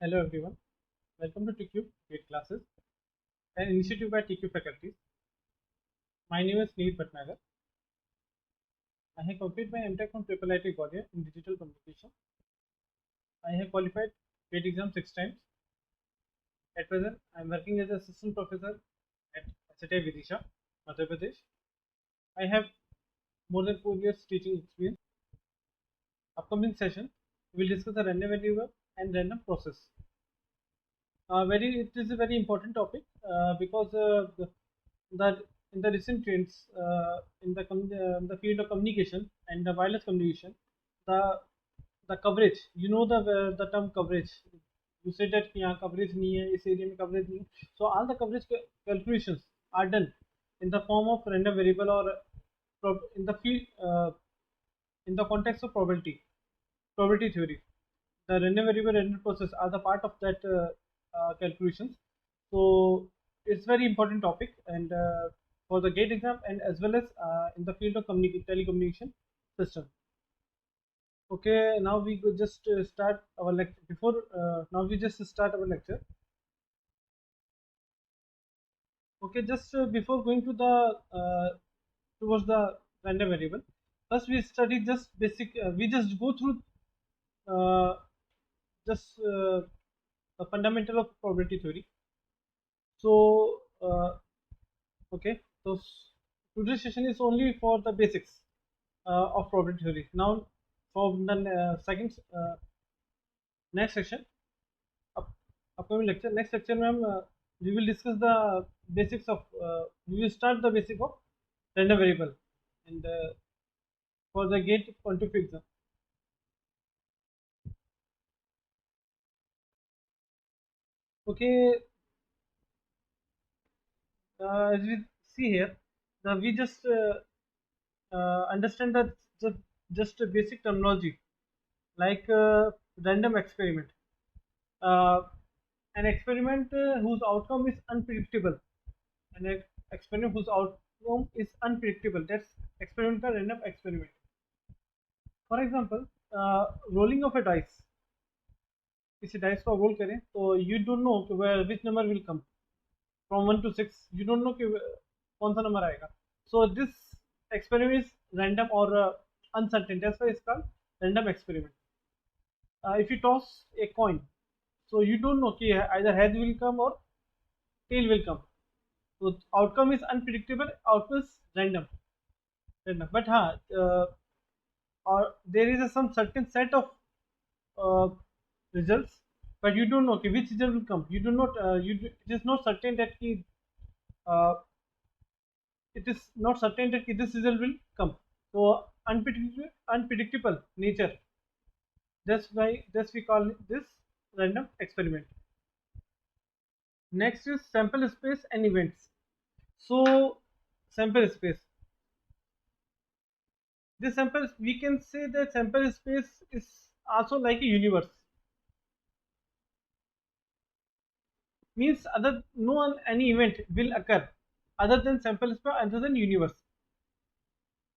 Hello everyone, welcome to TQ Gate Classes, an initiative by TQ faculty. My name is Neil Bhatnagar. I have completed my MTech from IIIT Gwalior in Digital Communication. I have qualified GATE exam 6 times. At present, I am working as assistant professor at SATI Vidisha, Madhya Pradesh. I have more than 4 years teaching experience. Upcoming session, we will discuss the random variable and random process. It is a very important topic because the in the recent trends in the field of communication and the wireless communication, the the coverage, the term coverage. You said that यहाँ coverage नहीं है, इस area में coverage नहीं है. So all the coverage calculations are done in the form of random variable or in the field in the context of probability theory. The random variable random process are the part of that calculations. So it's very important topic and for the GATE exam and as well as in the field of telecommunication system. Okay, now we could just start our lecture. Now we just start our lecture. Okay, just before going to the towards the random variable, first we study just basic. We just go through uh, just the fundamental of probability theory. So okay, so today's session is only for the basics of probability theory. Now for the second next section, upcoming lecture, next lecture, ma'am, we will discuss the basics of. We will start the basic of random variable, and for the GATE point of view exam. Okay, as we see here, we just understand that just a basic terminology like random experiment. Uh, an experiment whose outcome is unpredictable. An experiment whose outcome is unpredictable. That's experimental random experiment. For example, rolling of a dice. किसी dice को role करें तो you don't know which number will come from 1 to 6. You don't know कि कौन सा number आएगा. So this experiment is random or uncertain. That's why it's called random experiment. If you toss a coin, so you don't know कि either head will come or tail will come. So outcome is unpredictable, outcome is random. But or there is some certain set of uh, results, but you don't know okay, which result will come. You do not. It is not certain that uh, it is not certain that this result will come. So unpredictable nature. That's we call this random experiment. Next is sample space and events. So sample space. This sample, we can say that sample space is also like a universe. Means any event will occur other than sample space, other than universe.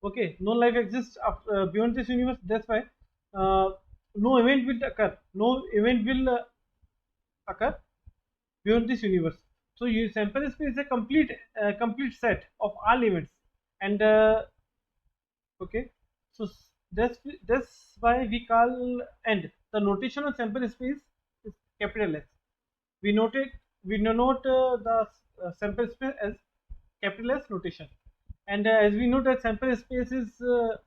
Okay, no life exists after, beyond this universe. That's why no event will occur. No event will occur beyond this universe. So sample space is a complete set of all events, and okay, so that's why we call and the notation of sample space is capital S. We denote the sample space as capital S notation, and as we know that sample space is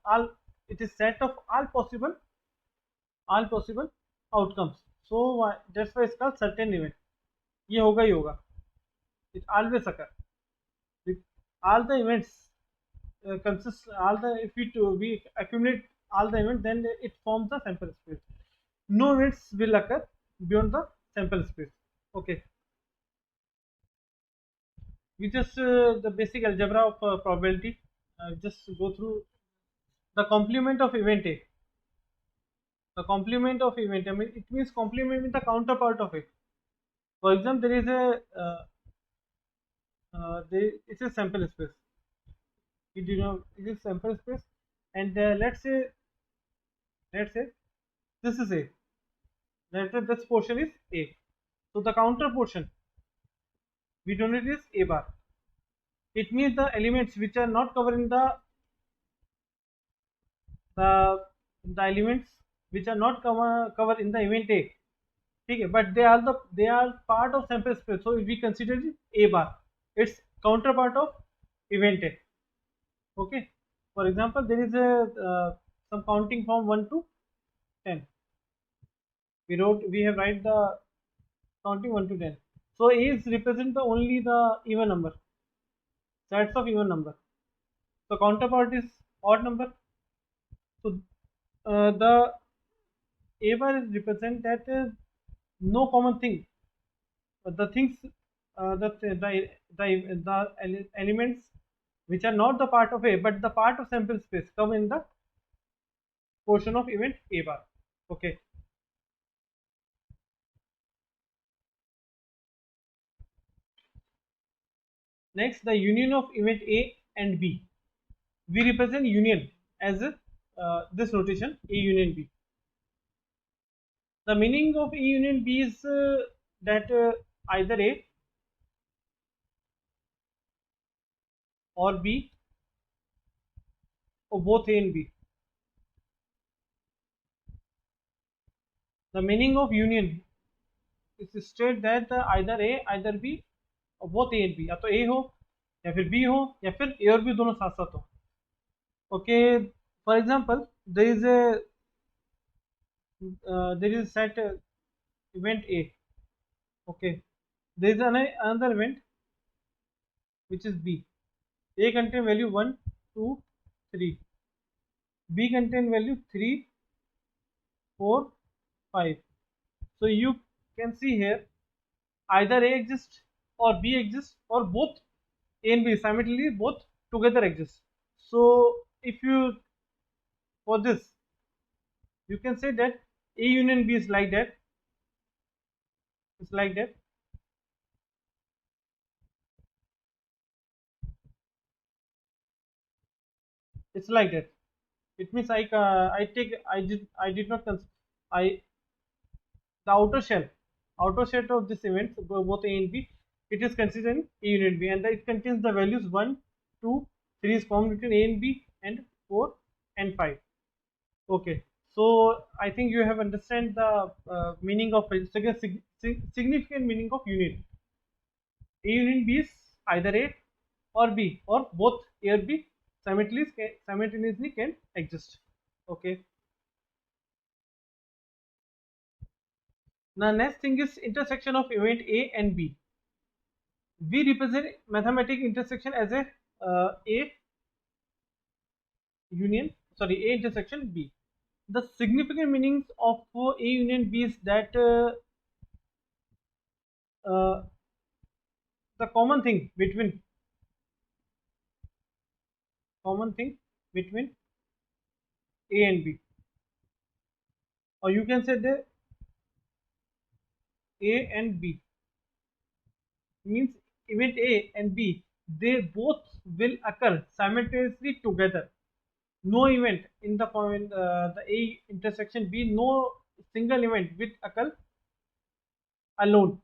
all it is set of all possible outcomes. So that's why it's called certain event. ये होगा ही होगा. It always occur. With all the events consist all the if we accumulate all the events, then it forms the sample space. No events will occur beyond the sample space. Okay. We just the basic algebra of probability. Just go through the complement of event A. The complement of event, I mean, it means complement with the counterpart of it. For example, there is it's a sample space. It is sample space, and let's say this is A. That is, this portion is A. So the counter portion we denote is A bar. It means the elements which are not covered in the the elements which are not covered in the event A. Okay, but they are part of sample space. So we consider it A bar. It's counterpart of event A. Okay. For example, there is a some counting from 1 to 10. We have write the counting 1 to 10. So A is represent the only the even number, sets of even number. So counterpart is odd number. So the A bar is represent that no common thing. The things, the elements which are not the part of A but the part of sample space come in the portion of event A bar. Okay. Next, the union of event A and B. We represent union as this notation A union B. The meaning of A union B is that either A or B or both A and B. The meaning of union is state that either A, either B और both A and B, या तो A हो या फिर B हो या फिर A और B दोनों साथ साथ हो. Okay, for example, there is set event A. Okay, there is another event which is B. A contain value 1, 2, 3. B contain value 3, 4, 5. So you can see here either A exists or B exists or both A and B simultaneously both together exist. So if you, for this, you can say that A union B is like that. It's like that. It's like that. It means I did not I the outer shell of this event, both A and B, it is considered A union B, and it contains the values 1, 2, 3 is formed between A and B, and 4 and 5. Okay, so I think you have understand the meaning of significant meaning of union. A union B is either A or B or both A or B simultaneously can exist. Okay. Now next thing is intersection of event A and B. We represent mathematical intersection as a A union, sorry, A intersection B. The significant meanings of A union B is that the common thing between A and B, or you can say the A and B means event A and B, they both will occur simultaneously together. No event in the point the A intersection B, no single event will occur alone.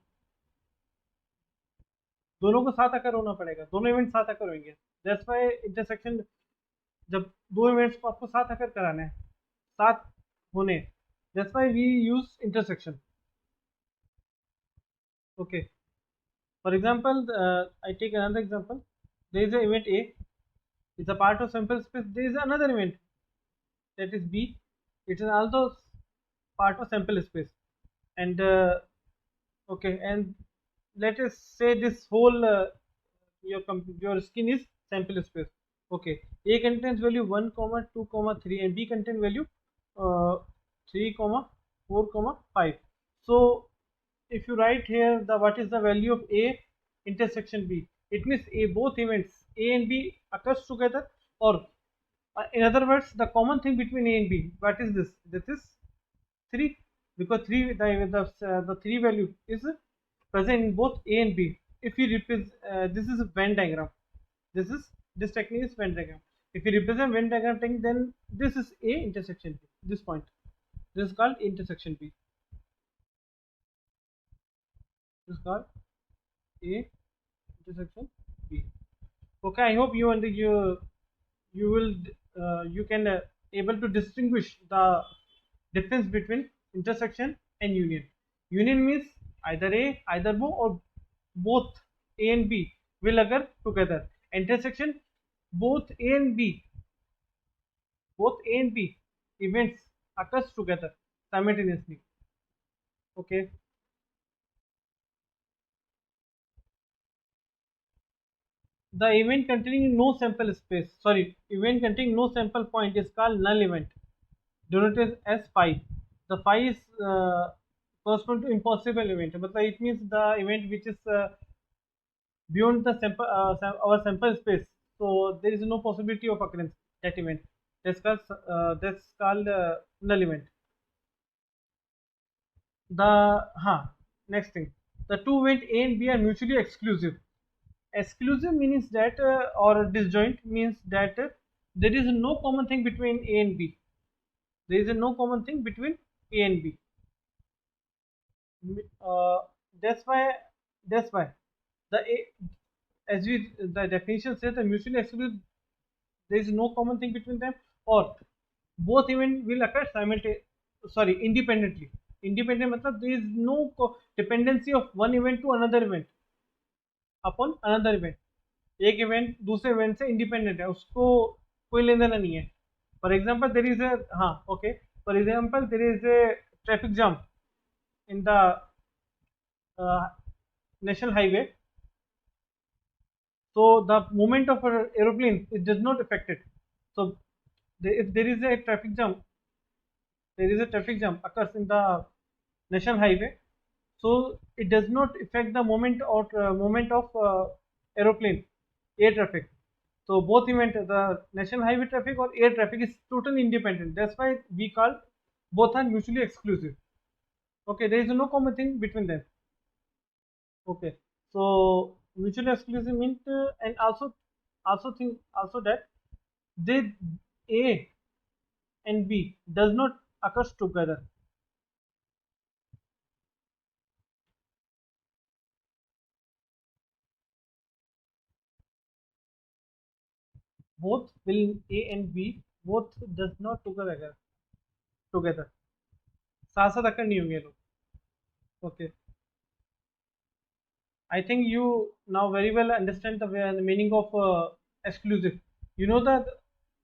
दोनों को साथ आकर होना पड़ेगा, दोनों event साथ आकर होंगे. दैट्स व्हाई इंटरसेक्शन, जब दो इवेंट्स को आपको साथ आकर कराना है, साथ होने, that's why we use intersection. Okay, for example I take another example. There is a event A is a part of sample space. There is another event that is B. It is also part of sample space, and okay, and let us say this whole your skin is sample space. Okay, A contains value 1 comma 2 comma 3 and B contains value 3 comma 4 comma 5. So if you write here the what is the value of A intersection B, it means both events A and B occurs together, or in other words the common thing between A and B, what is this? This is 3, because 3 the 3 value is present in both A and B. If we represent this is a Venn diagram, this technique is Venn diagram. If we represent Venn diagram technique, then this is A intersection B, this point, this is called intersection B. is called A intersection B. Okay, I hope you will you can able to distinguish the difference between intersection and union. Union means either A, either B, or both A and B will occur together. Intersection, both A and B, both A and B events occurs together simultaneously. Okay. The event containing no sample space, sorry, event containing no sample point is called null event, denoted as phi. The phi is correspond to impossible event, but it means the event which is beyond the sample, our sample space. So there is no possibility of occurrence that event. That's called null event. Next thing, the two event A and B are mutually exclusive. Exclusive means that or disjoint means that there is no common thing between A and B. There is no common thing between A and B. Uh, that's why the A, as we the definition says, the mutually exclusive, there is no common thing between them, or both event will occur simultaneously, sorry, independently. Independent matlab there is no dependency of one event to another event upon another event. एक event दूसरे event से independent है, उसको कोई लेना देना नहीं है. For example there is a, हाँ okay, for example there is a traffic jam in the national highway. So the movement of an aeroplane, it does not affect it. So if there is a traffic jam, occurs in the national highway, so it does not affect the movement of aeroplane, air traffic. So both event, the national highway traffic or air traffic, is totally independent. That's why we call both are mutually exclusive. Okay, there is no common thing between them. Okay, so mutually exclusive means and also that they A and B does not occurs together. Both will A and B both does not together. साथ साथ occur नहीं होंगे ये लोग. Okay, I think you now very well understand the meaning of exclusive. You know that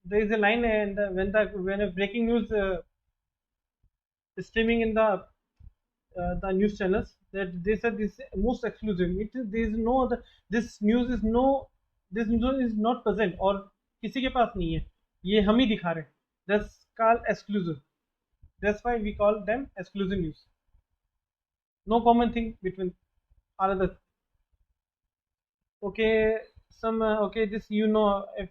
there is a line, and when a breaking news streaming in the news channels, that they said this most exclusive. There is no other. This news is no. This news is not present और किसी के पास नहीं है. ये हम ही दिखा रहे हैं. That's called exclusive. That's why we call them exclusive news. No common thing between all other. Okay, okay, this you know, if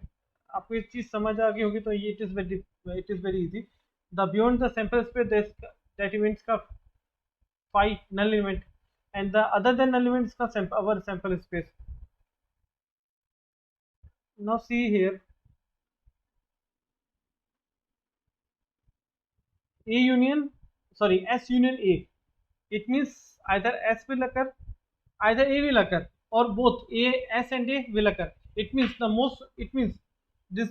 आपको इस चीज समझ आ गई होगी तो ये it is very easy. The beyond the sample space, that events का phi null element, and the other than null events का our sample space. Now see here, A union, sorry, S union A. It means either S will occur, either A will occur, or both S and A will occur. It means this.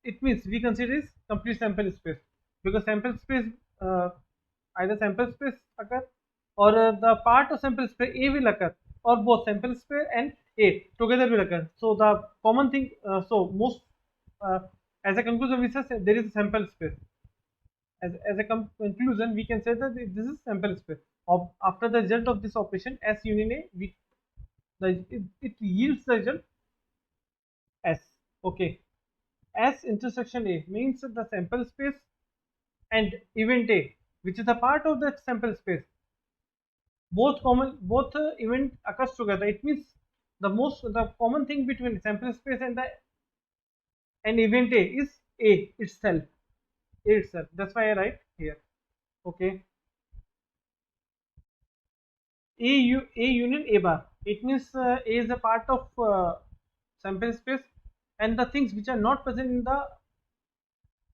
It means we consider this complete sample space, because sample space, either sample space occur, or the part of sample space A will occur, or both sample space and A together will occur. So the common thing, uh, as a conclusion, we say there is a sample space. As a conclusion, we can say that this is sample space. After the result of this operation S union A, it yields the result S. Okay, S intersection A means the sample space and event A, which is a part of the sample space, both event occurs together. It means the common thing between sample space and event A is A itself. That's why I write here. Okay, A union A bar. It means A is a part of sample space, and the things which are not present in the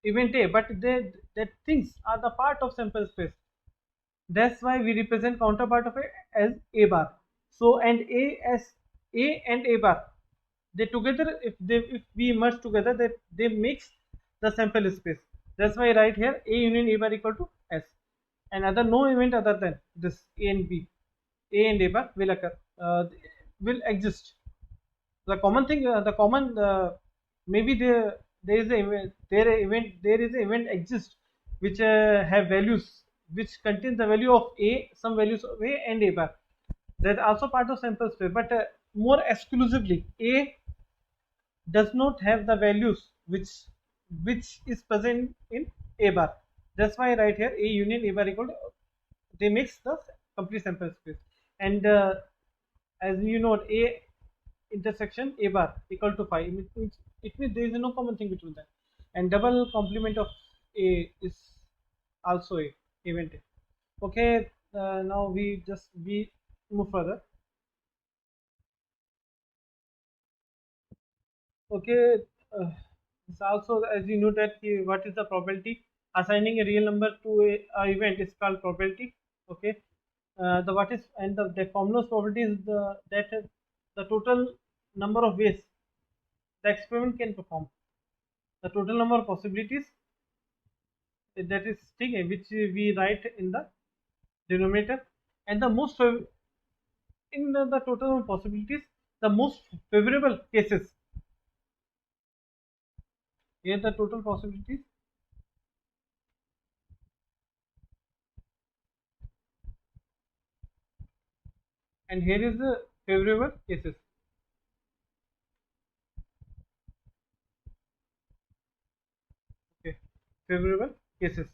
event A, but that things are the part of sample space. That's why we represent counterpart of A as A bar. So and A and A bar, they together, if we merge together, they makes the sample space. That's why right here A union A bar equal to S, and other no event other than this A and B, A and A bar will occur, will exist. The common thing, the common maybe there is a event, there is an event exists which have values which contain the value of A, some values of A and A bar, that also part of sample space, but more exclusively A does not have the values which is present in A bar. That's why right here A union A bar equal to, they makes the complete sample space. And as you know, A intersection A bar equal to 5, it means there is no common thing between them, and double complement of A is also A event A. Okay, now we move further. Okay, it's also, as you know, that what is the probability assigning a real number to a event is called probability. Okay, the what is, and the formula probability is the total number of ways the experiment can perform, the total number of possibilities, that is thing which we write in the denominator, and the in the total number of possibilities, the most favorable cases, here the total possibilities, and here is the favorable cases. Okay, favorable cases.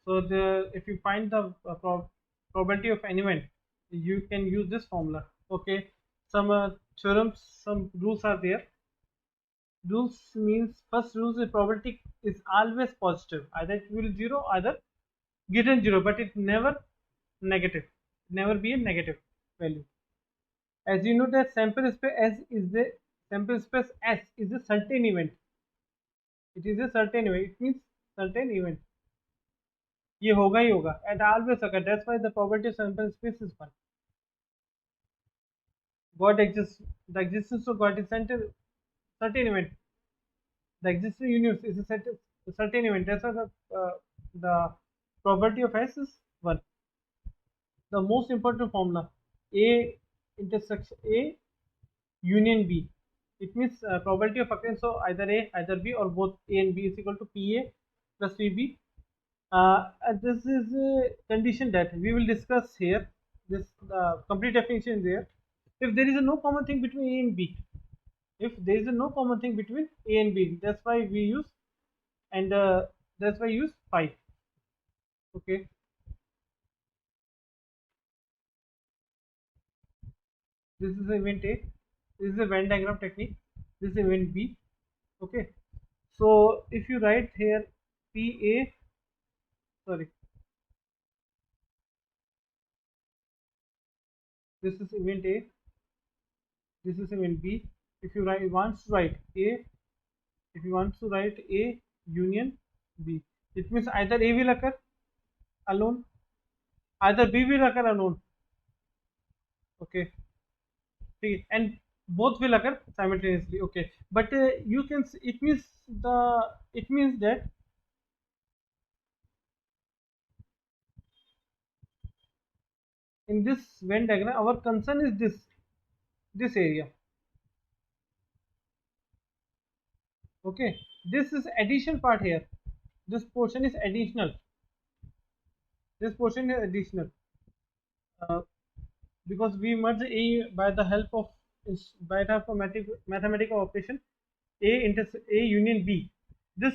So the, if you find the probability of an event, you can use this formula. Okay, some theorems, some rules are there. Rules means, first rules, the probability is always positive. Either it will zero, either greater than zero, but it never negative. Never be a negative value. As you know that sample space S is the sample space S is a certain event. It is a certain event. It means certain event. ये होगा ही होगा, and always occur. That's why the probability of sample space is 1. God exists. The existence of God is certain event. The existing universe is a certain event. That's why the probability of S is 1. The most important formula, A intersection A union B. It means probability of occurrence of either A, either B, or both A and B is equal to PA plus PB. This is a condition that we will discuss here. This complete definition is there. If there is a no common thing between A and B, if there is a no common thing between A and B, that's why we use, and that's why we use 5. Okay, this is event A. This is a Venn diagram technique. This is event B. Okay, so if you write here PA, sorry, this is event A, this is event B. If you wants to write A, if you want to write A union B, it means either A will occur alone, either B will occur alone. Okay, and both will occur simultaneously. Okay, but you can it means that in this Venn diagram, our concern is this area. Okay, this is addition part here. This portion is additional. This portion is additional. Uh, because we merge A by the help of mathematical operation A union B. This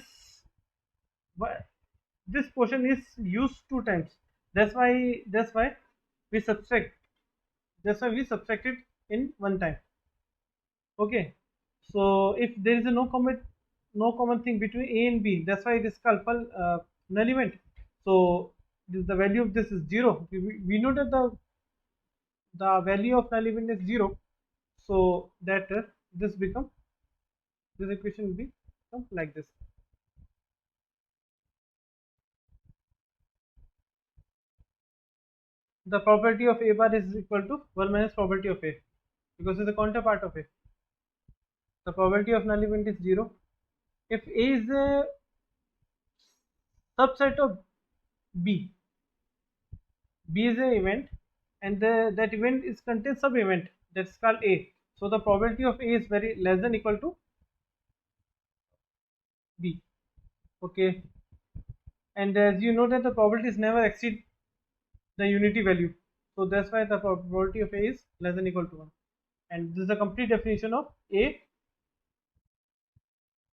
this portion is used 2 times. That's why we subtract. That's why we subtract it in 1 time. Okay. So if there is a no common thing between A and B, that's why it is called null event. So the value of this is 0. We know that the value of null event is 0, so that this equation will become like this. the probability of A bar is equal to 1 minus probability of A, because it's the counterpart of A. The probability of null event is 0. If A is a subset of B, B is an event, and that event is contains sub event that's called A. So the probability of A is very less than equal to B. Okay, and as you know that the probabilities never exceed the unity value, so that's why the probability of A is less than equal to 1. And this is the complete definition of A.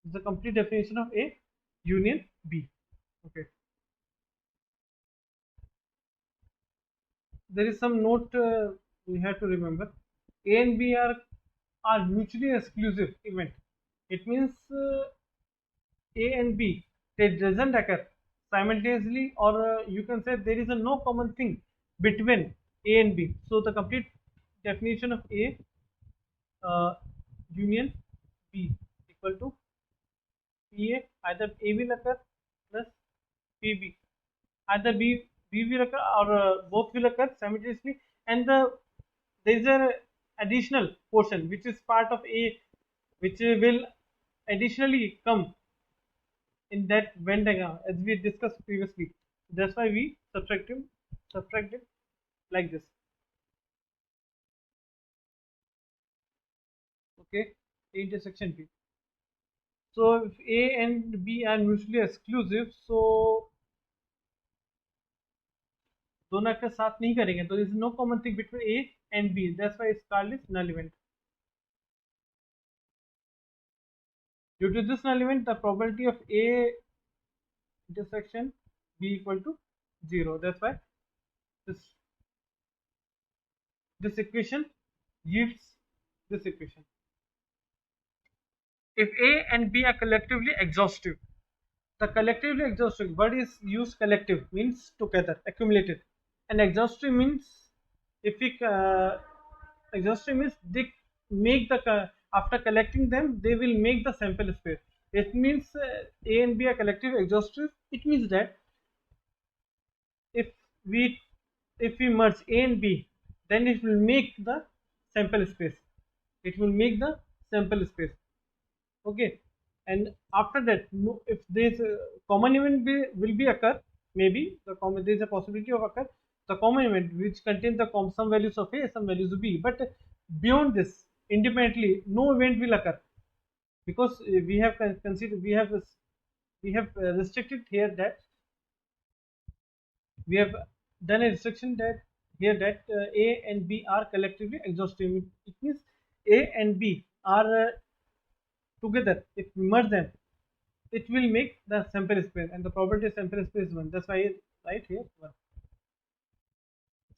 This is the complete definition of A union B. Okay. There is some note we have to remember. A and B are mutually exclusive event. It means A and B, they doesn't occur simultaneously, or you can say there is a no common thing between A and B. So the complete definition of A union B equal to PA, either A will occur plus PB, either B will occur or both will occur simultaneously, and there is a additional portion which is part of A, which will additionally come in that Venn diagram as we discussed previously. That's why we subtract it like this. Okay, A intersection B. So if A and B are mutually exclusive, so दोनों के साथ नहीं करेंगे, तो there is no common thing between A and B. That's why it's called as null event. Due to this null event, the probability of A intersection B equal to 0. That's why this equation yields this equation. If A and B are collectively exhaustive, the collectively exhaustive word is used, collective means together, accumulated, and exhaustive means if we exhaustive means they make the after collecting them they will make the sample space. It means A and B are collective exhaustive. It means that if we merge A and B, then it will make the sample space. It will make the sample space. Okay, and after that, if this common event will be occur, maybe there is a possibility of occur the common event which contains the some values of A, some values of B, but beyond this, independently, no event will occur, because we have considered we have restricted here that we have done a restriction that here that A and B are collectively exhaustive. It means A and B are together. If we merge them, it will make the sample space, and the probability of sample space is 1. That's why I write here 1.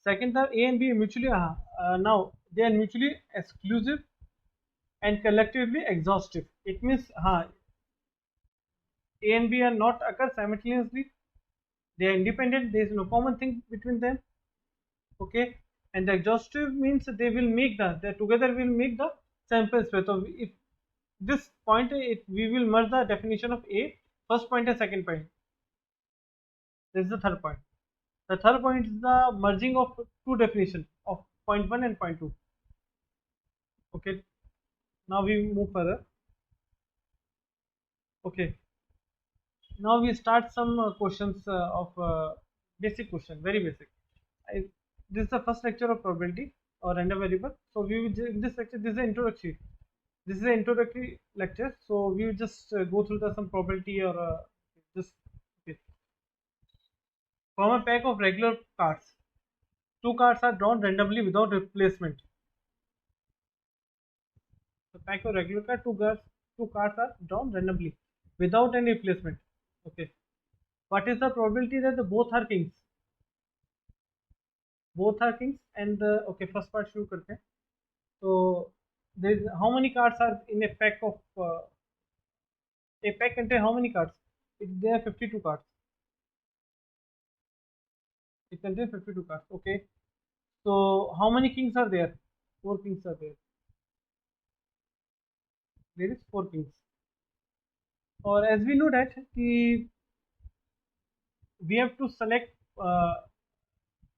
Second, the A and B mutually now they are mutually exclusive and collectively exhaustive. It means A and B are not occur simultaneously. They are independent. There is no common thing between them. Okay, and the exhaustive means they will make they together will make the sample space. So if this point, we will merge the definition of A, first point and second point. This is the third point. The third point is the merging of two definitions of point 1 and point 2. Okay, now we move further. Okay, now we start some questions of basic question, very basic. This is the first lecture of probability or random variable. So we will in this lecture, this is an introductory. This is an introductory lecture. So we will just go through some probability or just okay. From a pack of regular cards, 2 cards are drawn randomly without replacement. The pack of regular cards, 2 cards are drawn randomly without any replacement. Okay. What is the probability that both are kings? Both are kings, and okay, first part शुरू करते हैं. So there is how many cards are in a pack of a pack contain how many cards? There are 52 cards. It contains 52 cards. Okay. So how many kings are there? 4 kings are there. There is 4 kings. Or as we know that we have to select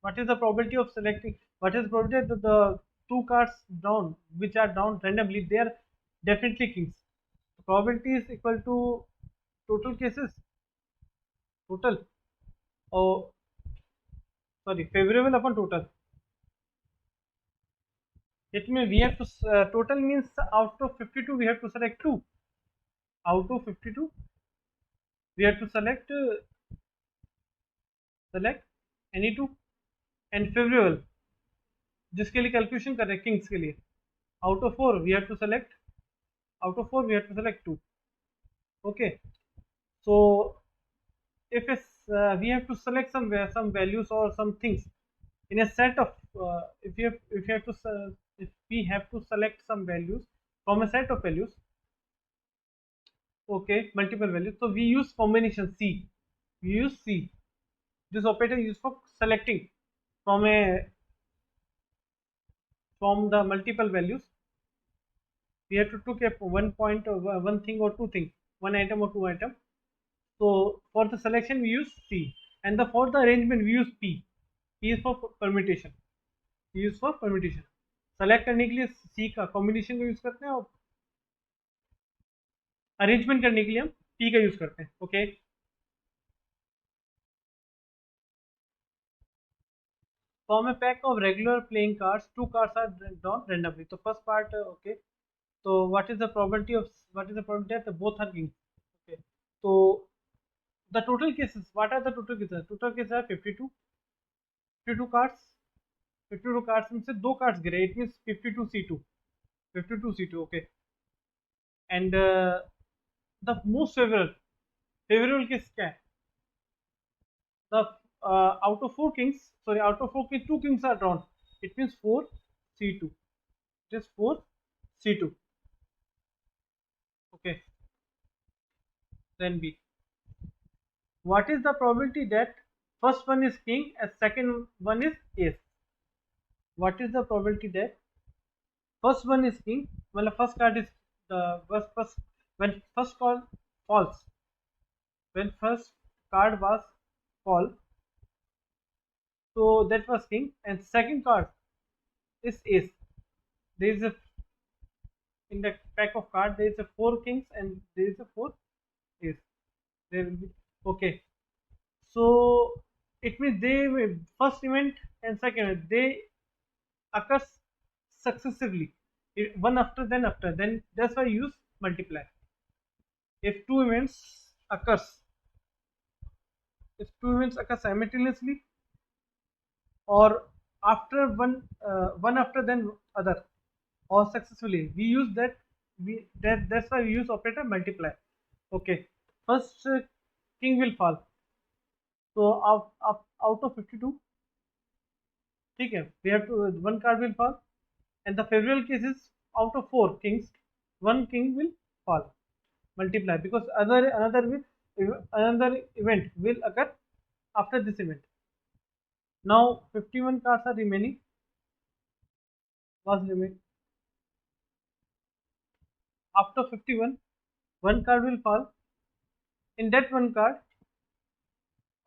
What is the probability of selecting? What is the probability that the two cards down, which are down randomly, they are definitely kings. The probability is equal to total cases, total. Oh, sorry, favorable upon total. It means we have to total means out of 52 we have to select two. Out of 52 we have to select any two, and favorable जिसके लिए calculation कर रहे हैं Kings के लिए out of 4 we have to select two. Okay, so if we have to select some values or some things in a set of if we have to select some values from a set of values, okay, multiple values, so we use combination C. We use C. This operator is used for selecting from the multiple values. We have to take one point or one thing or two things, one item or two item. So for the selection we use C, and for the arrangement we use P. P is for permutation. P is for permutation. Select करने के लिए C का combination का use करते हैं, और arrangement करने के लिए हम P का यूज करते हैं. Okay, form a pack of regular playing cards. Two cards are drawn randomly. So first part, okay. So what is the probability that both are kings? Okay. So the total cases. What are the total cases? Total cases are 52. 52 cards. 52 cards में से दो cards गिरे. It means 52C2. 52C2. Okay. And the most favorable case क्या है? The out of four kings, two kings are drawn. It means 4C2. Just 4C2. Okay. Then B. What is the probability that first one is king and second one is ace? What is the probability that first one is king? Well, first card is the first when first card falls. When first card was fall, so that was king, and second card is ace. There is a in the pack of cards there is a four kings and there is a four ace. There will be, okay. So it means they will first event and second event, they occurs successively, one after then that's why you use multiply. If occurs two events occur simultaneously or after one after then other or successfully, we use that's why we use operator multiply. Okay, first king will fall. So out of 52, ठीक है, we have to one card will fall, and the favorable case is out of four kings, one king will fall. Multiply because another event will occur after this event. Now 51 cards are remaining. After 51, one card will fall. In that one card,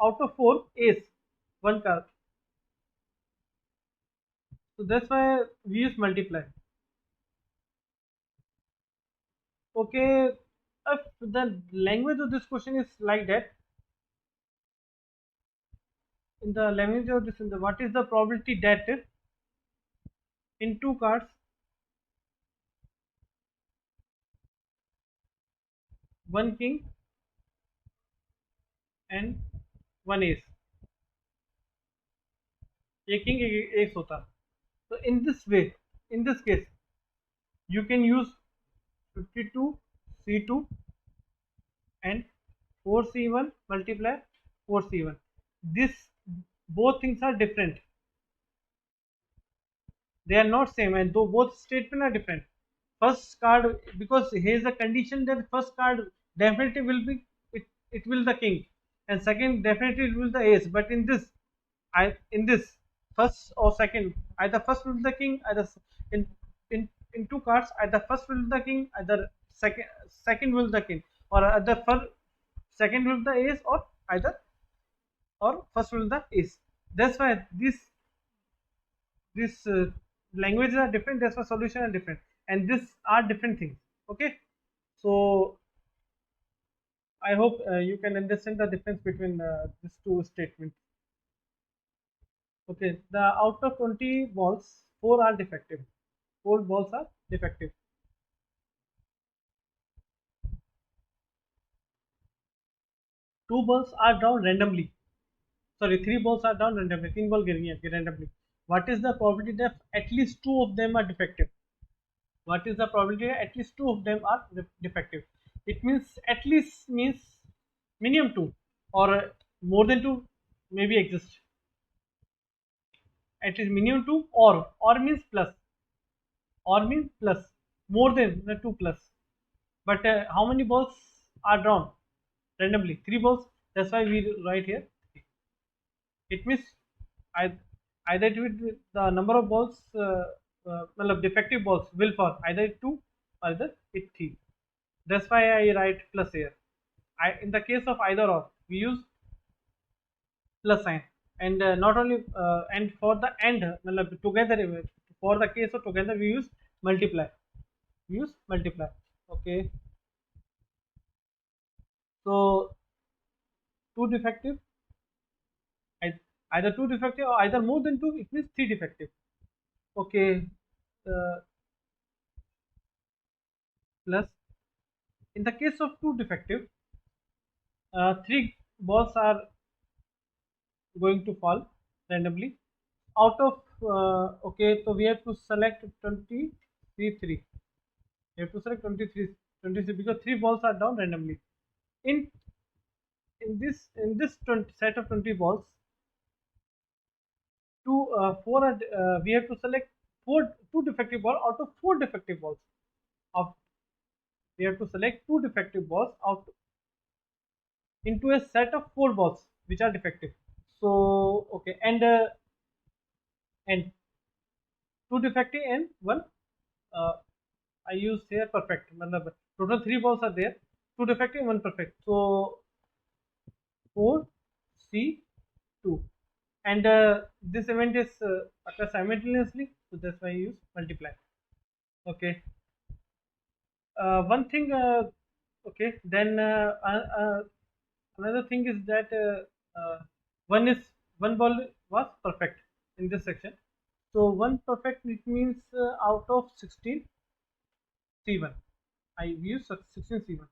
out of four, ace, one card. So that's why we use multiply. Okay, if the language of this question is like that, in the language of this, what is the probability that in two cards, one king and one ace, एक king एक ace होता. So in this way, in this case, you can use 52C2 and 4C1 multiply 4C1. This both things are different. They are not same, and though both statement are different. First card, because here is a condition that first card definitely will be it will the king, and second definitely it will the ace. But in this first or second, either first will the king, either in in two cards, either first will the king, either second will the king, or either first second will the ace, or either or first will the ace. That's why this languages are different. That's why solution are different, and this are different things. Okay, so I hope you can understand the difference between these two statements. Okay, the out of 20 balls, 4 are defective. 4 balls are defective. Two balls are drawn randomly. Sorry, 3 balls are drawn randomly. 3 balls गिरेंगे randomly. What is the probability that at least 2 of them are defective? What is the probability that at least 2 of them are defective? It means at least means minimum 2 or more than 2 maybe exist. At least minimum 2 or means plus or means plus more than the 2 plus. But how many balls are drawn randomly? 3 balls. That's why we write here. It means I, either it will the number of balls, defective balls will fall either 2 or either it 3. That's why I write plus here. In the case of either or, we use plus sign, and not only and for the end, together, for the case of together we use multiply. We use multiply. Okay, so two defective, either two defective or either more than two, it means three defective. Okay, uh, plus in the case of two defective, three balls are going to fall randomly out of okay, so we have to select 23. We have to select 23 because three balls are down randomly. In in this 20, set of 20 balls, we have to select two defective balls out of four defective balls. Of We have to select two defective balls out into a set of four balls which are defective. So okay, and two defective and one uh, I use here perfect. Total three balls are there, two defective, one perfect. So 4 C 2, and this event is occurs simultaneously, so that's why I use multiply. Okay. One thing. Okay. Then another thing is that one is one ball was perfect in this section. So one perfect, it means out of 16 C1. I use 16 C1,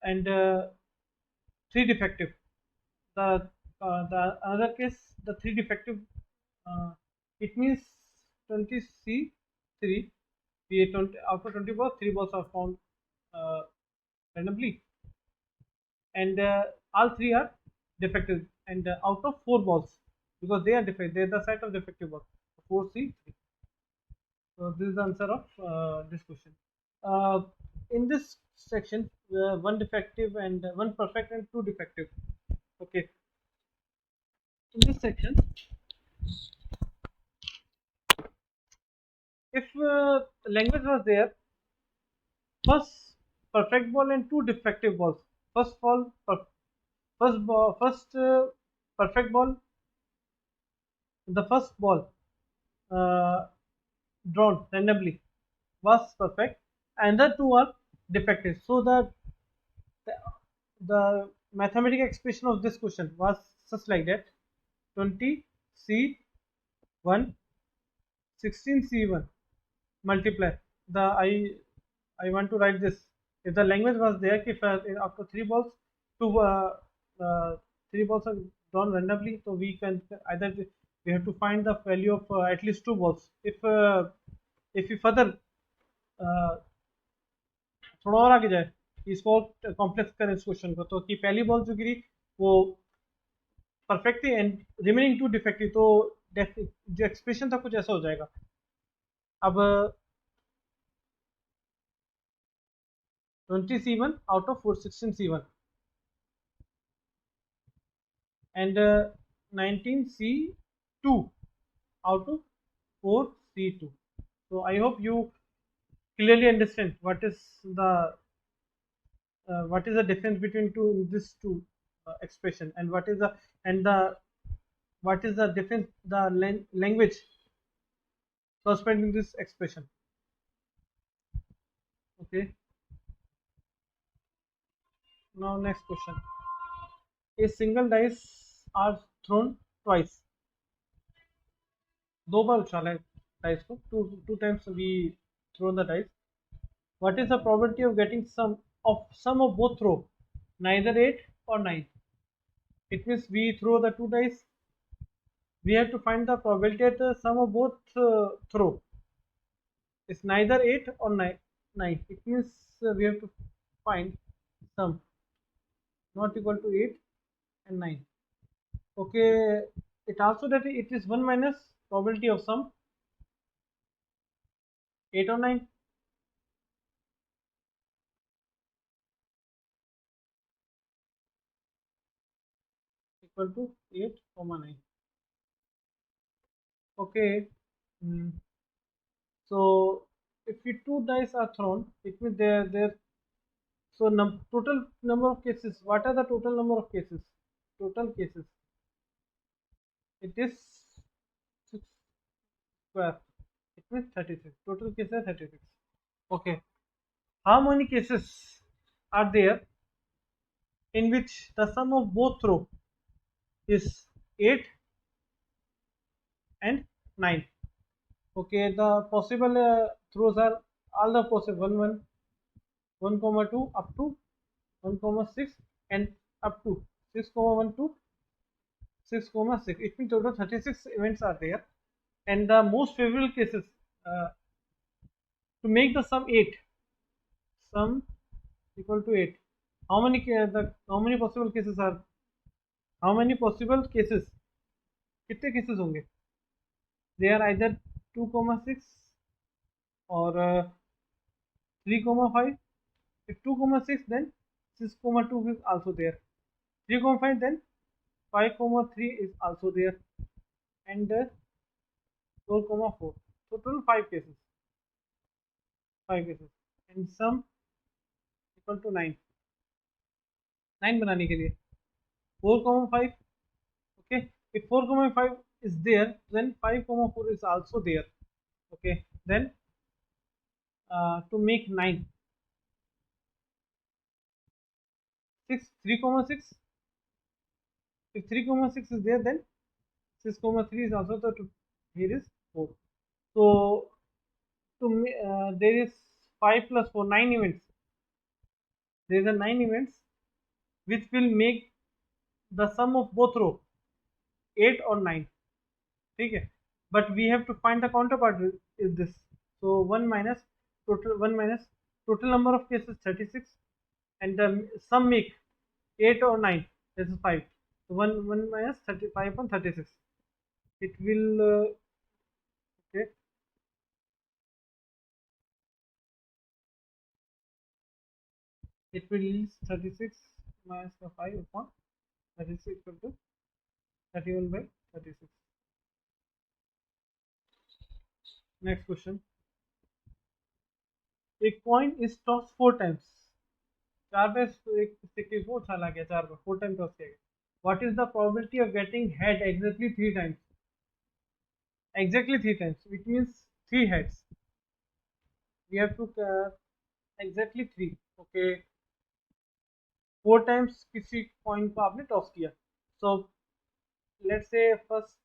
and three defective. The other case, the three defective, uh, it means 20 C3. We 20 out of 20 balls, three balls are found uh, randomly, and all three are defective. And out of four balls, because they are defective, they are the set of defective balls. 4C3. So this is the answer of this question. Uh, in this section, one defective and one perfect and two defective. Okay. In this section, if language was there, first perfect ball and two defective balls. First ball, first perfect ball, the first ball uh, drawn randomly was perfect, and the two are defective. So the, the mathematical expression of this question was just like that: 20 C1 16 C1 multiply the I want to write this. If the language was there, if after three balls, two three balls are drawn randomly, so we can either we have to find the value of at least two balls. If we further uh, थोड़ा और आगे जाए, इसको complex करें इस question को, तो कि पहली बॉल जो गिरी वो परफेक्ट थी एंड रिमेनिंग टू डिफेक्टिव, तो जो एक्सप्रेशन था कुछ ऐसा हो जाएगा. अब 20 C1 out of 416 C1 and 19 C2 out of 4 C2. So I hope you clearly understand what is the difference between this two expression, and what is the what is the difference, the language corresponding to this expression. Okay, now next question. A single dice are thrown twice. दो बार उछाला है dice को, two times we throw the dice. What is the probability of getting sum of both throw? Neither 8 or 9. It means we throw the two dice. We have to find the probability at the sum of both throw. It's neither 8 or 9. It means we have to find sum not equal to 8 and 9. Okay, it also that it is 1 minus probability of sum 8 or 9. Equal to 8 comma 9. Okay. So if we two dice are thrown, it means there. So total number of cases. What are the total number of cases? Total cases. It is 6 square. It means 36. Total cases are 36. Okay. How many cases are there in which the sum of both throw is 8 and 9? Okay, the possible throws are all the possible 1 comma 2 up to 1 comma 6 and up to 6 comma 1 to 6 comma 6. It means total 36 events are there, and the most favorable cases to make the sum 8, sum equal to 8. How many possible cases are, how many possible cases, कितने cases होंगे? They are either 2 comma 6 or 3 comma 5. If 2 comma 6, then 6 comma 2 is also there. 3 comma 5, then 5 comma 3 is also there, and 4 comma 4. So total 5 cases. 5 cases, and sum equal to 9. 9 बनाने के लिए 4 comma 5. Okay, if 4 comma 5 is there, then 5 comma 4 is also there. Okay, then to make 9, 6 3 comma 6. If 3 comma 6 is there, then 6 comma 3 is also the here is 4. So there is 5 plus 4, 9 events. There is a 9 events which will make the sum of both row 8 or 9. ठीक है, but we have to find the counterpart is this. So 1 minus total number of cases 36, and the sum make 8 or 9. This is 5. So 1 minus 35 on 36. It will okay. It will yield 36 minus 5 upon 36 equal to 31 by 36. Next question. A coin is tossed 4 times. 4 बार एक सिक्के को उछाला गया, 4 बार 4 time toss किया गया. What is the probability of getting head exactly 3 times? Exactly 3 times. It means 3 heads. We have to exactly 3. Okay. 4 times किसी coin को आपने toss किया. So let's say first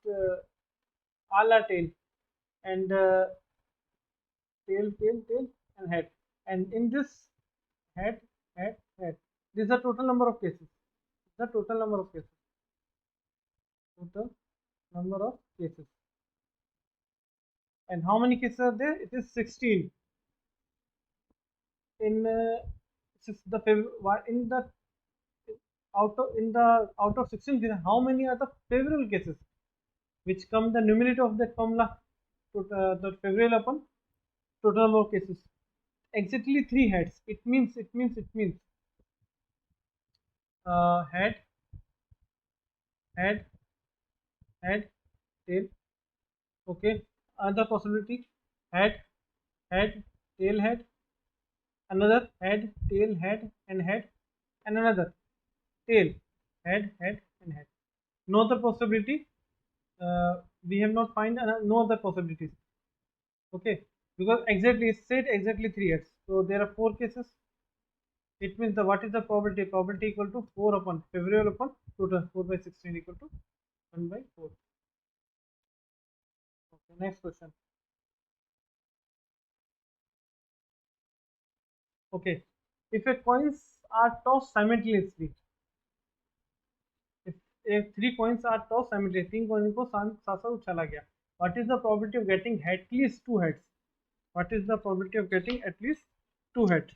all are tail, and tail and head, and in this head, this is the total number of cases. Total number of cases. And how many cases are there? It is 16. In out of 16, how many are the favorable cases which come the numerator of that formula, the favorable upon total number of cases? Exactly 3 heads. It means head, tail. Okay, another possibility, head, tail, head, another head, tail, head, and another tail, head, and head. No other possibility. we have not find no other possibilities. Okay, because exactly it said exactly 3 heads. So there are 4 cases. It means the what is the probability? Probability equal to 4 upon favorable upon total 4 by 16 equal to 1 by 4. Okay, next question. Okay, if a coins are tossed simultaneously, if 3 coins are tossed simultaneously, 3 coins को साथ साथ उछाला गया. What is the probability of getting at least 2 heads? What is the probability of getting at least 2 heads?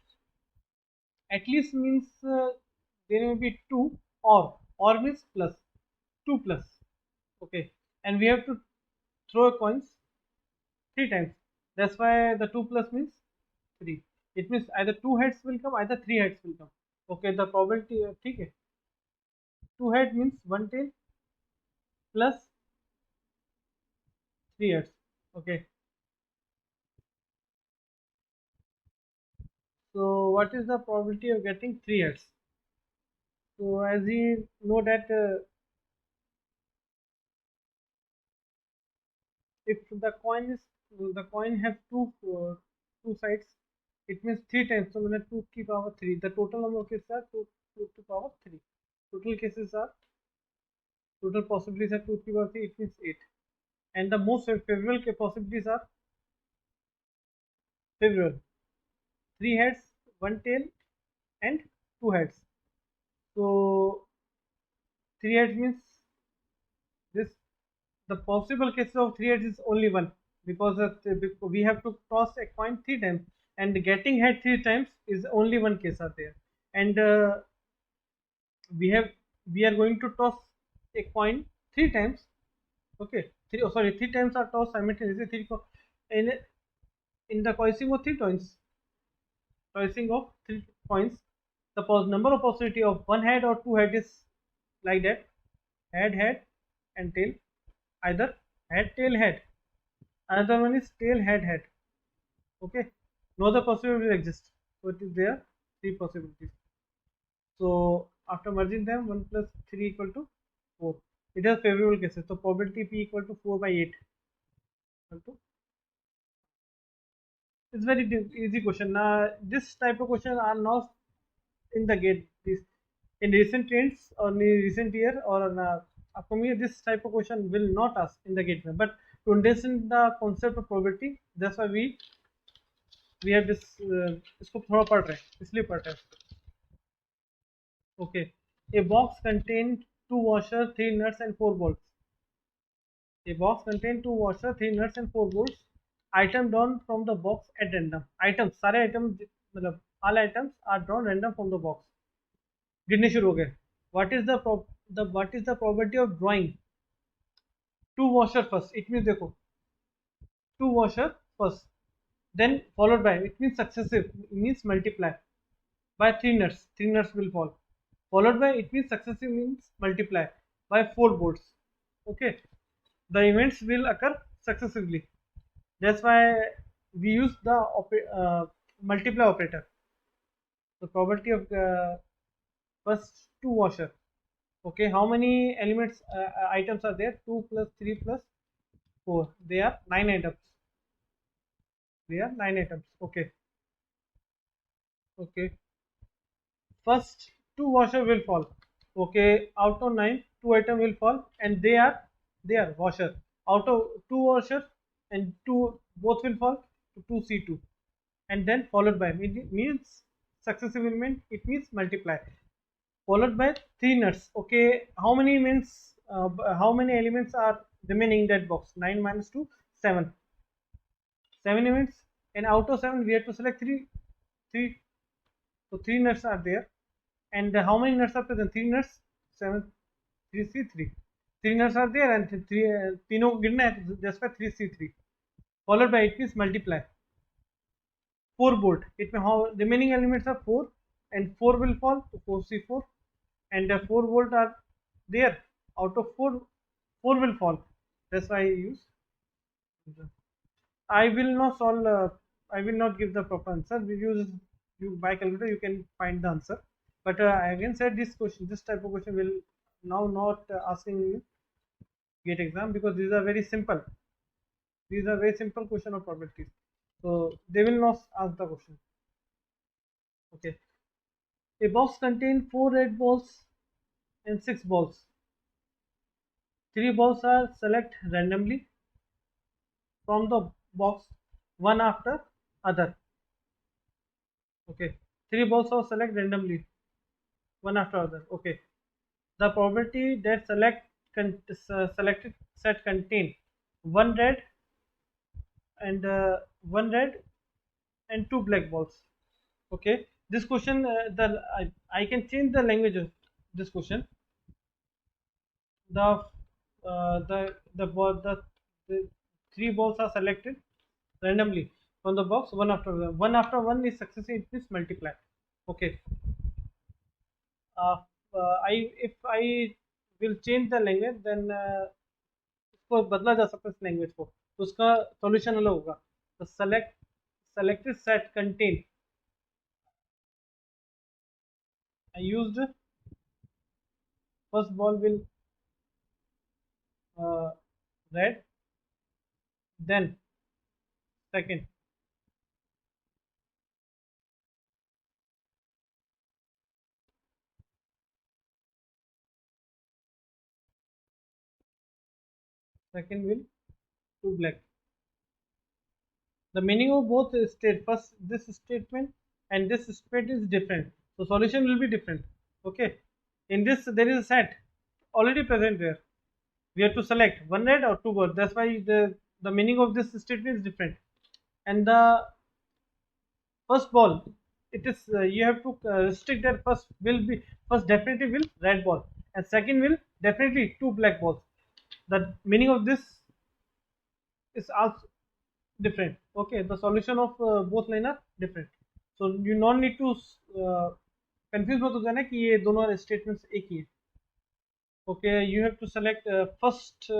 At least means there may be 2, or means plus 2 plus. Okay, and we have to throw coins 3 times. That's why the 2 plus means 3. It means either 2 heads will come, either 3 heads will come. Okay, the probability ठीक है. 2 head means 1 tail plus 3 heads. Okay, so what is the probability of getting 3 heads? So as we know that if the coin have two sides, it means 3 times. So when 2 की power 3, the total number of cases are 2 to power 3. Total cases are total possibilities are 2 to power 3. It means 8. And the most favorable possibilities are favorable: 3 heads, 1 tail, and 2 heads. So 3 heads means this. The possible cases of 3 heads is only one, because we have to toss a coin 3 times, and getting head 3 times is only one case are there. And we have we are going to toss a coin 3 times. Okay, 3 times are tossed simultaneously. In in the tossing of 3 coins, tossing of 3 coins, the number of possibility of one head or 2 head is like that: head and tail, either head tail head, another one is tail head head. Okay, no other possibility exists, so it is there 3 possibilities. So after merging them, 1 plus 3 equal to 4. It has favorable cases, so probability p equal to 4 by 8 equal to. It's very easy question. This type of question are not in the gate. This in recent trends or in recent year or upcoming year, this type of question will not ask in the gate. But to understand the concept of probability, that's why we have this. इसको थोड़ा पढ़ रहे हैं, इसलिए पढ़ रहे हैं. Okay, a box contained 2 washers, 3 nuts, and 4 bolts. A box contained 2 washers, 3 nuts, and 4 bolts. Item drawn from the box at random. Items, सारे items मतलब all items are drawn random from the box. गिनने शुरू हो गए. What is the probability of drawing 2 washer first? It means देखो 2 washer first, then followed by, it means successive, it means multiply by 3 nuts. 3 nuts will fall. Followed by, it means successive means multiply by 4 bolts. Okay, the events will occur successively. That's why we use the multiply operator. The probability of first 2 washer. Okay, how many elements items are there? 2 plus 3 plus 4. They are 9 items. They are 9 items. Okay. Okay. First 2 washer will fall. Okay, out of 9, 2 item will fall, and they are washer. Out of 2 washer and 2 both will fall to 2 C2, and then followed by means successive element. It means multiply. Followed by 3 nuts. Okay, how many means how many elements are remaining in that box? 9 minus 2, 7. 7 elements, and out of 7 we have to select 3. So 3 nuts are there, and how many nuts are present? 3 nuts, 7, 3C3. 3 nuts are there, and 3 तीनों को गिनना है, just by 3C3. Followed by, it means multiply 4 bolt. It may how remaining elements are 4, and 4 will fall to 4C4, and 4 volt are there. Out of 4, 4 will fall. That's why I use. I will not solve. I will not give the proper answer. We use you by calculator. You can find the answer. But I again said this question. This type of question will now not asking you GATE exam, because these are very simple. These are very simple question of probabilities. So they will not ask the question. Okay. A box contains 4 red balls and 6 balls. 3 balls are select randomly from the box, one after other. Okay. 3 balls are select randomly, one after other. Okay. The probability that selected set contain one red and one red and 2 black balls. Okay. This question, I can change the language of this question. The 3 balls are selected randomly from the box, one after one. One after one is successive, it means multiply. Okay. uh, if I will change the language, then इसको बदला जा सकता है इस language को, तो उसका solution अलग होगा. तो selected set contain, I used first ball will red, then second, second will 2 black. The meaning of both state, first this statement and this statement is different, so solution will be different. Okay. In this there is a set already present there, we have to select one red or 2 balls, that's why the meaning of this statement is different. And the first ball, it is you have to restrict that first definitely will red ball and second will definitely 2 black balls. The meaning of this is also different. Okay, the solution of both line are different, so you not need to confuse मत हो जाना कि ये दोनों statements एक ही है. Okay, you have to select first.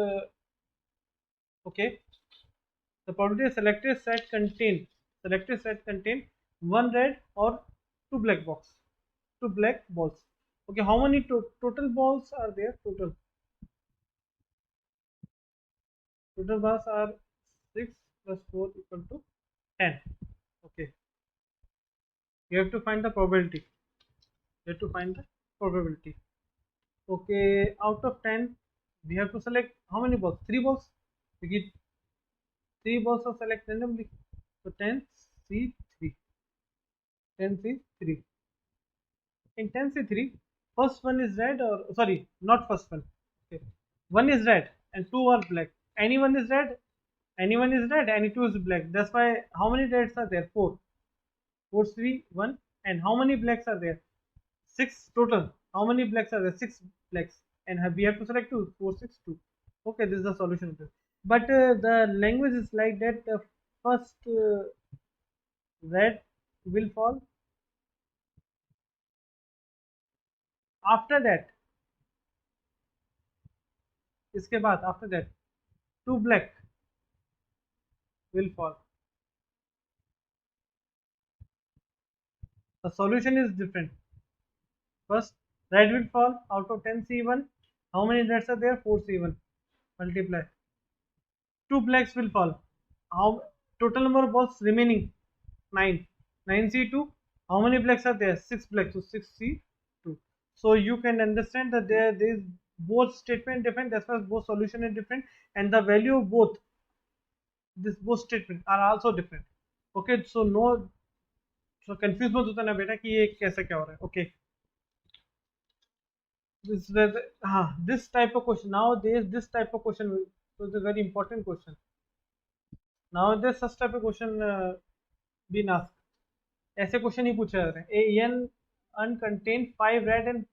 Okay, the probability selected set contain one red or 2 black balls. Okay, how many total balls are there? Total balls are 6 plus 4 equal to 10. Okay, you have to find the probability. Okay, out of 10, we have to select how many balls? 3 balls. We get 3 balls are select randomly. So 10 C3. 10 C3. In 10 C3, first one is red, or sorry, not first one. Okay, one is red and 2 are black. Anyone is red, any 2 is black. That's why how many reds are there? 4. 4, 3, 1. And how many blacks are there? 6 total. How many blacks are there? 6 blacks. And we have to select 2. 4, 6, 2. Okay, this is the solution of this. But the language is like that. The first red will fall. After that, इसके बाद after that, 2 black will fall. The solution is different. First, red will fall out of 10 C1. How many reds are there? 4 C1. Multiply. 2 blacks will fall. How total number of balls remaining? 9. 9 C2. How many blacks are there? 6 blacks. So 6 C2. So you can understand that there is both statement different. That's why both solution is different, and the value of both statements are also different. Okay, so no, so confused मत होता ना बेटा कि ये कैसे क्या हो रहा है. Okay. This type of question nowadays, this type of question was a very important question. Nowadays such type of question been asked. ऐसे क्वेश्चन ही पूछे जाते हैं. A n uncontained 5 red and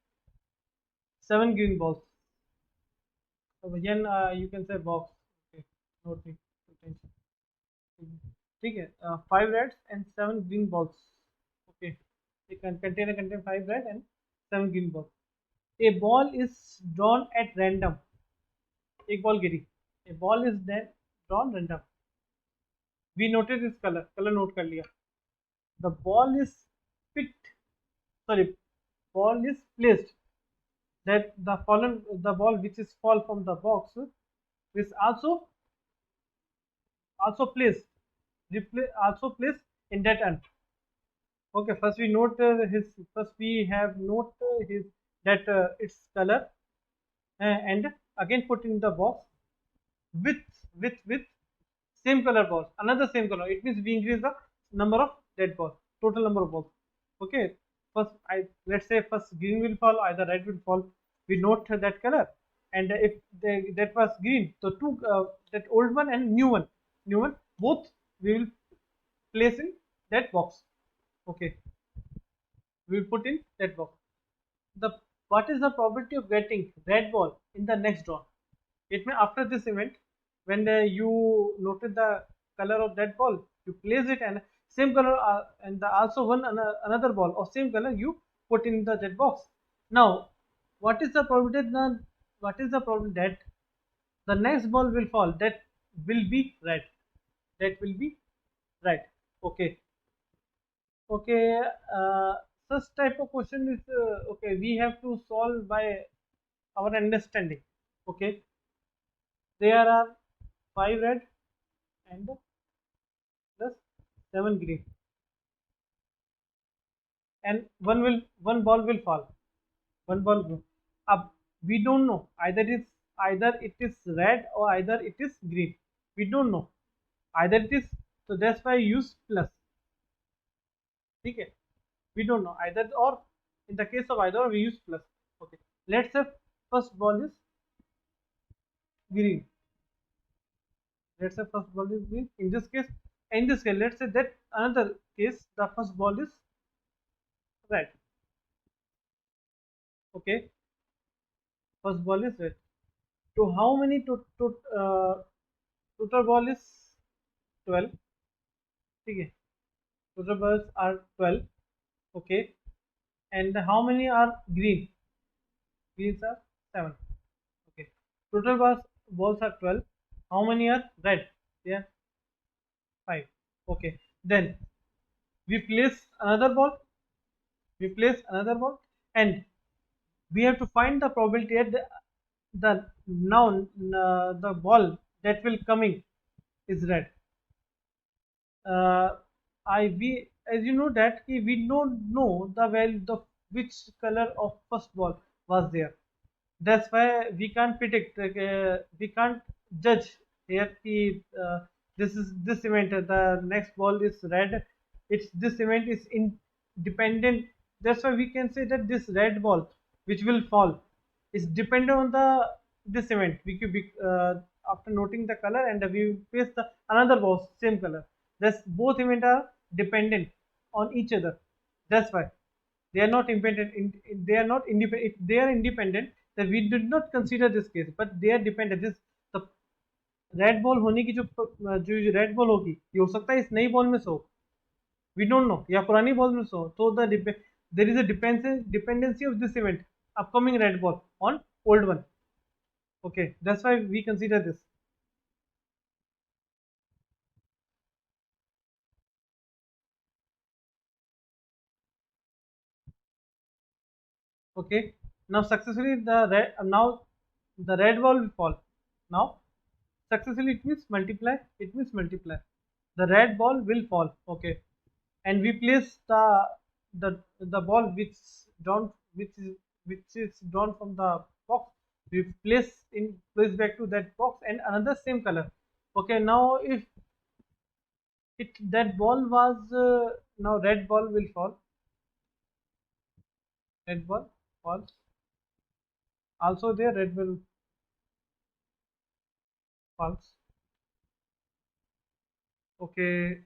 7 green balls. So n you can say box. Okay, no attention. ठीक है, 5 reds and 7 green balls. Okay, it can contain 5 red and 7 green balls. A ball is drawn at random. एक ball Giri. A ball is then drawn random. We noted this color note कर लिया. The ball is ball is placed, that the ball which is fall from the box is also placed also placed in that end. Okay, first we note his first we have note his that its color, and again put in the box with with same color balls, another same color. It means we increase the number of dead balls, total number of balls. Okay, first I let's say first green will fall, either red will fall. We note that color, and if that was green, so two that old one and new one, both we will place in that box. Okay, we will put in that box. The what is the probability of getting red ball in the next draw? It may after this event, when you noted the color of that ball, you place it and same color and also one another ball of same color you put in the that box. Now, what is the probability? What is the probability that the next ball will fall? That will be red. That will be red. Okay. Okay. Such type of question is okay. We have to solve by our understanding. Okay. There are 5 red and plus 7 green, and one ball will fall. One ball will. Up. We don't know either it is red or either it is green. We don't know either it is, so that's why I use plus. Okay, we don't know either or. In the case of either, we use plus. Okay, let's say first ball is green. Let's say first ball is green. In this case, let's say that another case, the first ball is red. Okay, first ball is red. To how many total ball is 12. Okay, total balls are 12. Okay, and how many are green? Greens are 7. Okay, total balls are 12. How many are red? They are 5. Okay, then we place another ball. We place another ball, and we have to find the probability at the now the ball that will coming is red. uh, we as you know that we don't know the value the which color of first ball was there. That's why we can't predict. We can't judge here. This is this event. The next ball is red. It's this event is independent. That's why we can say that this red ball, which will fall, is dependent on the this event. We could be after noting the color and we place the another ball same color. Thus both events are dependent on each other. That's why they are not independent. They are not independent. If they are independent, then we did not consider this case. But they are dependent. This the red ball होने की जो red ball होगी ये हो सकता है इस नई बॉल में से हो. वी डोंट नो या पुरानी बॉल में से हो. तो there is a dependency of this event upcoming red ball on old one. Okay that's why we consider this. Okay, now successfully the red ball will fall. Now successfully it means multiply. It means multiply. The red ball will fall. Okay, and we place the ball which is drawn from the box. We place back to that box and another same color. Okay, now if it that ball was now red ball will fall. Red ball falls. Also there red ball falls. Okay,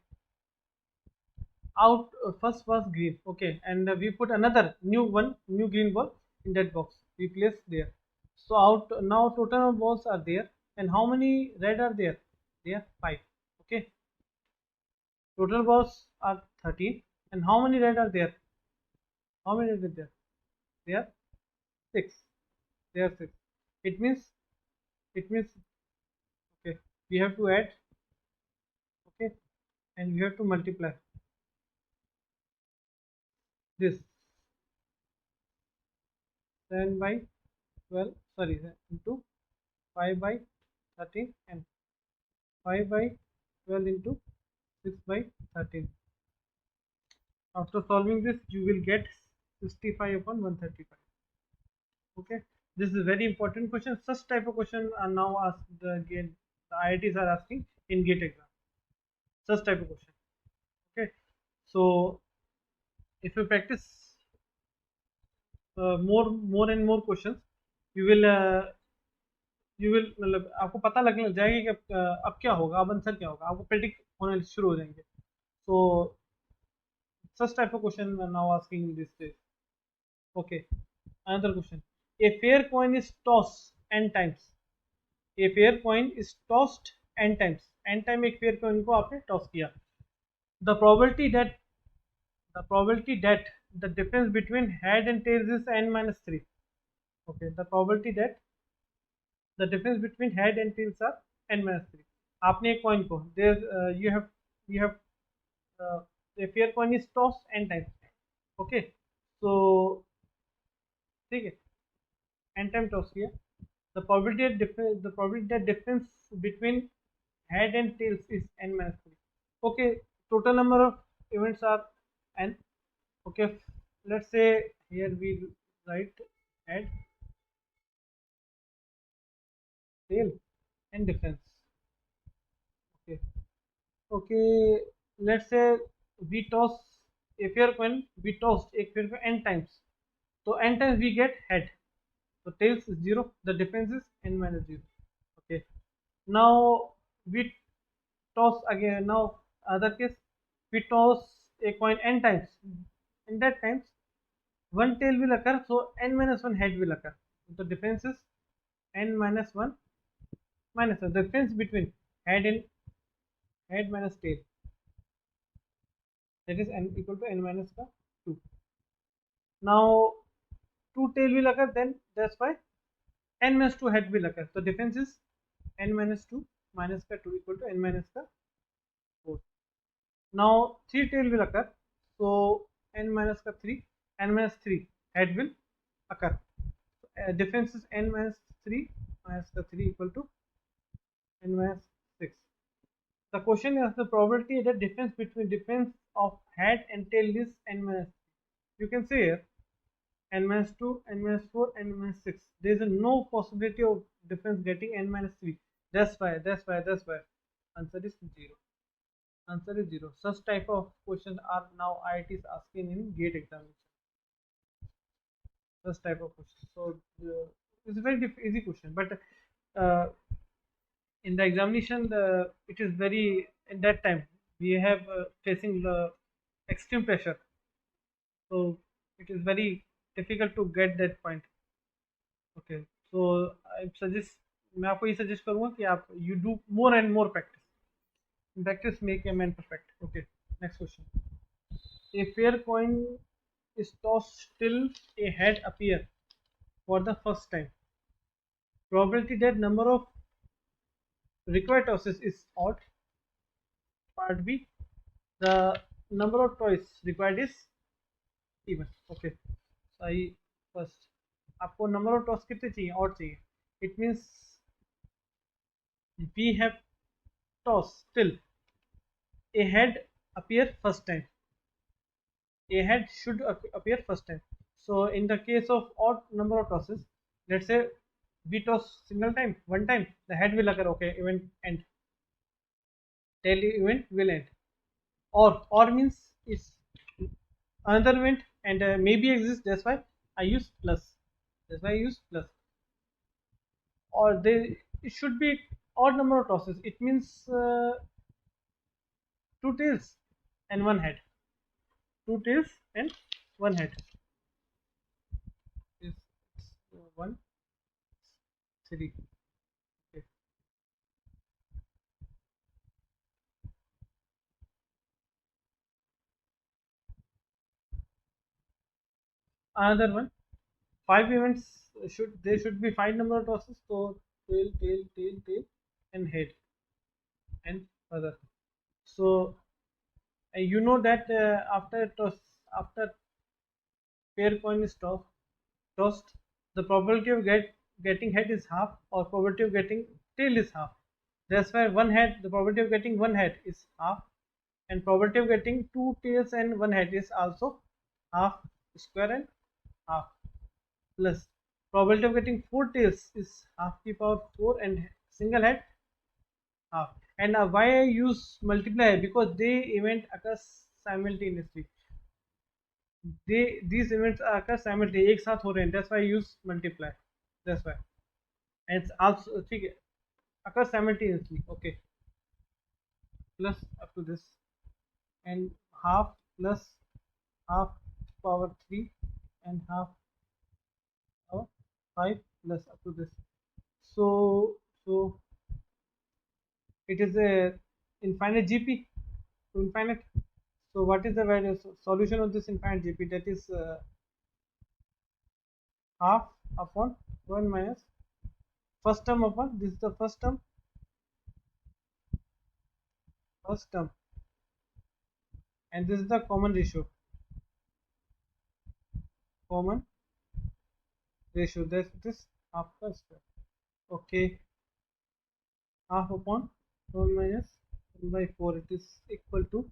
out first was green. Okay, and we put another new green ball in that box. We place there. So out now total balls are there, and how many red are there? There are 5. Okay, total balls are 13, and how many red are there? How many red are there? There are 6. There are 6. It means okay. We have to add. Okay, and we have to multiply this 7 by 12. Sorry, into 5 by 13 and 5 by 12 into 6 by 13. After solving this, you will get 65 upon 135. Okay, this is a very important question. Such type of question are now asked again. The IITs are asking in GATE exam. Such type of question. Okay, so if you practice more and more questions, you will मतलब आपको पता लगने लग जाएगा कि अब क्या होगा, अब आंसर क्या होगा, आपको प्रेडिक्ट होने शुरू हो जाएंगे. So such type of question are now asking in this stage. Okay, another question. A fair coin is tossed n times. A fair coin is tossed n times. N time एक fair coin को आपने toss किया. The probability that the difference between head and tails is n minus 3. Okay, the probability that the difference between head and tails are n minus 3. आपने एक coin को there you have a fair coin is tossed n times. Okay, so ठीक है, n time toss किया. The probability that difference between head and tails is n minus 3. Okay, total number of events are n. Okay, let's say here we write head, tail and difference. Okay, okay, let's say we toss a fair coin, we tossed a fair coin n times, so n times we get head, so tails is 0, the difference is n minus 0. Okay, now we toss again. Now other case, we toss a coin n times. In that times one tail will occur, so n minus 1 head will occur. The difference is n minus 1 minus 1. The difference between head and head minus tail, that is n equal to n minus 2. Now 2 tail will occur, then that's why n minus 2 head will occur. So difference is n minus 2 minus 2 equal to n minus 4. Now 3 tail will occur, so n minus 3, n minus 3 head will occur. Difference is n minus 3 minus 3 equal to n minus 6. The question is the probability that difference of head and tail is n minus 3. You can say here n minus 2, n minus 4, n minus 6. There is no possibility of difference getting n minus 3. That's why answer is 0. Answer is 0. Such type of questions are now IITs asking in GATE examination. Such type of question. So it's a very easy question, but in the examination, it is very, in that time we have facing the extreme pressure, so it is very difficult to get that point. Okay, so I suggest, मैं आपको ये suggest करूँगा कि आप you do more and more practice. Practice make a man perfect. Okay, next question. A fair coin is tossed till a head appear for the first time. Probability that number of required tosses is odd. Part B, the number of toys required is even. Okay, so I first आपको number of toss कितने चाहिए, odd चाहिए. It means we have toss till a head appear first time. A head should appear first time. So in the case of odd number of tosses, let's say we toss single time, one time, the head will occur. Okay, event end, tail event will end. Or means it's another event and maybe exists. That's why I use plus. Or it should be odd number of tosses. It means two tails and one head. Two tails and one head is 1, 3. Okay. Another one, 5 events should be 5 number of tosses. So tail and head and other. So you know that after pair coin is tossed, the probability of getting head is half, or probability of getting tail is half. That's why one head, the probability of getting one head is half, and probability of getting two tails and one head is also half square and half, plus probability of getting four tails is half to the power 4 and single head half. And why I use multiply, because they event occurs simultaneously. These events occur simultaneously, एक साथ हो रहे हैं. That's why I use multiply. That's why. And it's also ठीक है, occurs simultaneously. Okay. Plus up to this, and half plus half power 3 and half power 5 plus up to this. So it is a infinite GP to infinite. So what is the value solution of this infinite GP? That is half upon 1 minus first term upon, this is the first term, and this is the common ratio, that's this half plus square. Okay, half upon 1 minus 1 by 4, it is equal to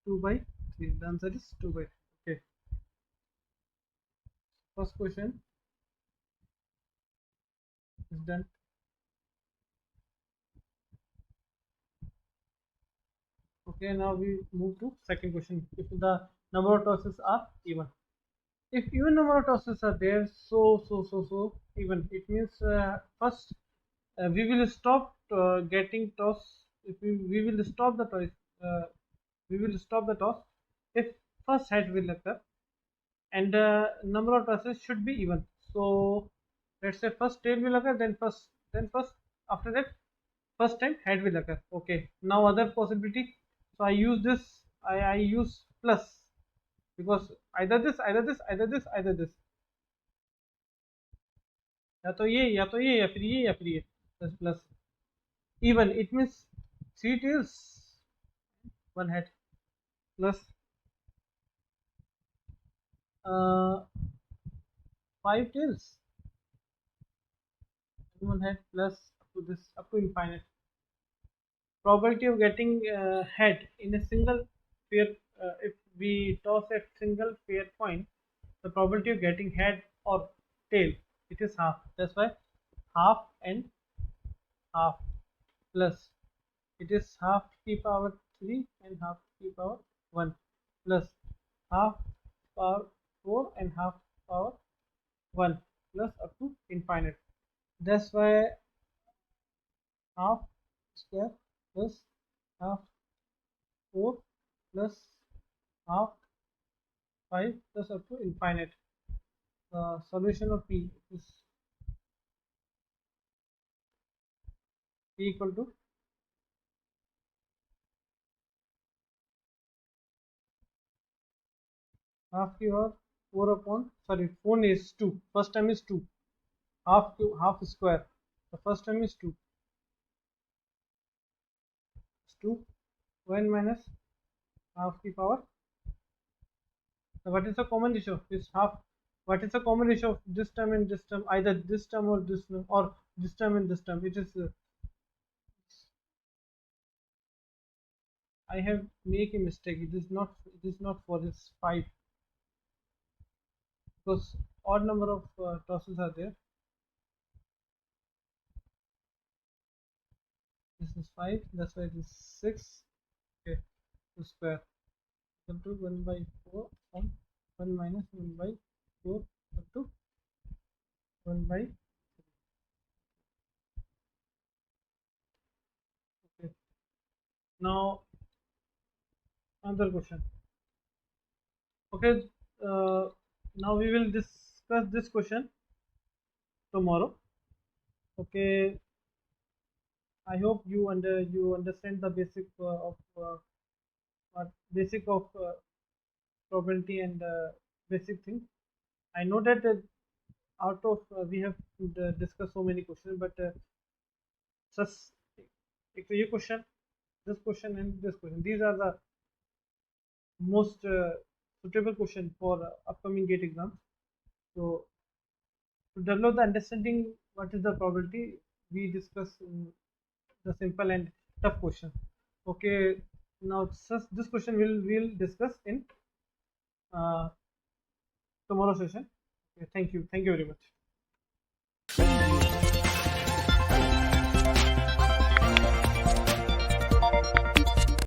2 by 3. The answer is 2 by 3. Okay, first question is done. Okay, now we move to second question. If the number of tosses are even, if even number of tosses are there, so even, it means first we will stop getting toss. If we will stop the toss, uh, we will stop the toss if first head will occur, and number of tosses should be even. So let's say first tail will occur, then first, after that first time head will occur. Okay, now other possibility. So I use this. I use plus, because either this, either this, either this, either this. या तो ये, या तो ये, या फिर ये, या फिर ये. Plus even, it means 3 tails, 1 head, plus 5 tails, 1 head, plus up to this, up to infinite. Probability of getting head in a single pair, if we toss a single pair coin, the probability of getting head or tail, it is half. That's why half and half, plus it is half to the power 3 and half to the power 1, plus half power 4 and half power 1, plus up to infinite. That's why half square plus half 4 plus half 5 plus up to infinite. The solution of P is P equal to half की और 4 upon, sorry, 4 is 2, first term is 2, half to half square, the first term is 2, 1 minus half की power. So what is the common ratio? Is half. What is the common ratio of this term and this term? Either this term or this term, or this term and this term. It is. I have make a mistake. It is not. It is not for this 5, because odd number of tosses are there. This is 5. That's why it is 6. Okay. To square equal to 1 by 4 from 1 minus 1 by 4 equal to 1 by 3. Okay. Now another question. Okay. Now we will discuss this question tomorrow. Okay. I hope you understand the basic of probability and basic thing. I know that out of we have discussed so many questions, but such ये question, this question, and this question, these are the most suitable question for upcoming GATE exams. So to develop the understanding what is the probability, we discuss the simple and tough question. Okay, now this question will discuss in uh, tomorrow session. Okay, thank you very much.